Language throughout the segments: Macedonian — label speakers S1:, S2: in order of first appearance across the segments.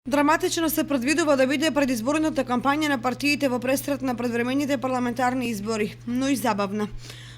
S1: Драматично се предвидува да биде предизборната кампања на партиите во престрет на предвремените парламентарни избори, но и забавна.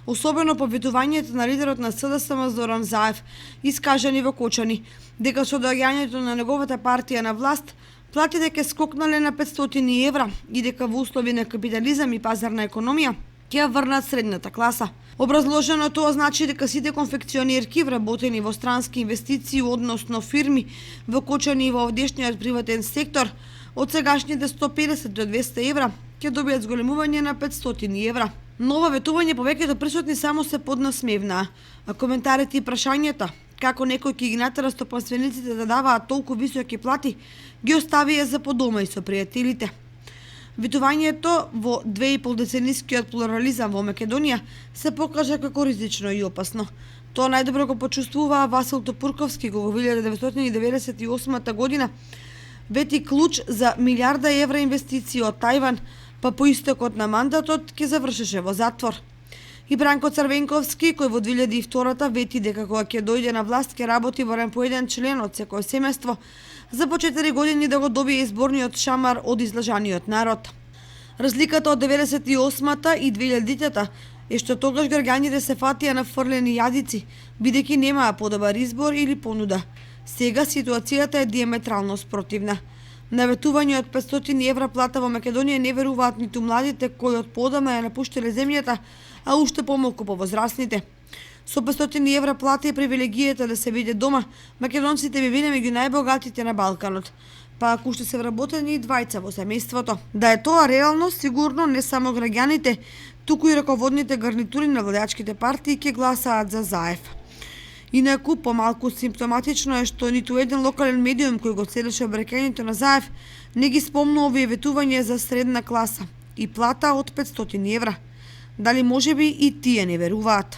S1: Особено по ветувањето на лидерот на СДСМ Зоран Заев, искажани во Кочани, дека со доаѓањето на неговата партија на власт, платите ќе скокнале на 500 евра и дека во услови на капитализам и пазарна економија ќе ја врнат средната класа. Образложено тоа значи дека сите конфекционерки вработени во странски инвестиции, односно фирми во Кочани и во овдешниот приватен сектор, од сегашните 150 до 200 евра ќе добијат зголемување на 500 евра. Ново ветување повеќето присутни само се поднасмевнаа, а коментарите и прашањата како некој ќе ги натера стопанствениците да даваат толку високи плати, ги оставија за подома и со пријателите. Ветувањето во 2,5-деценискиот плурализам во Македонија се покажа како ризично и опасно. Тоа најдобро го почувствуваа Васил Топурковски во 1998 година, вети клуч за милиарда евра инвестиции од Тајван, па по истекот на мандатот ќе завршеше во затвор. И Бранко Црвенковски, кој во 2002 вети дека кога ќе дојде на власт ќе работи во по еден член од секое семејство, за по 4 години да го добие изборниот шамар од излажаниот народ. Разликата од 98-та и 2000-та е што тогаш граѓаните се фатија на фрлени јадици, бидејќи немаа подобар избор или понуда. Сега ситуацијата е диаметрално спротивна. На ветување од 500 евра плата во Македонија не веруваат ниту младите кои од подамна ја напуштиле земјата, а уште помалку повозрастните. Со 500 евра плата и привилегијата да се биде дома, македонците би биле меѓу најбогатите на Балканот, па ако уште се вработени и двајца во семејството. Да е тоа реално, сигурно не само граѓаните, туку и раководните гарнитури на владеачките партии ќе гласаат за Заев. Инаку, помалку симптоматично е што ниту еден локален медиум кој го следеше обраќањето на Заев не ги спомна овие ветувања за средна класа и плата од 500 евра. Дали можеби и тие не веруваат?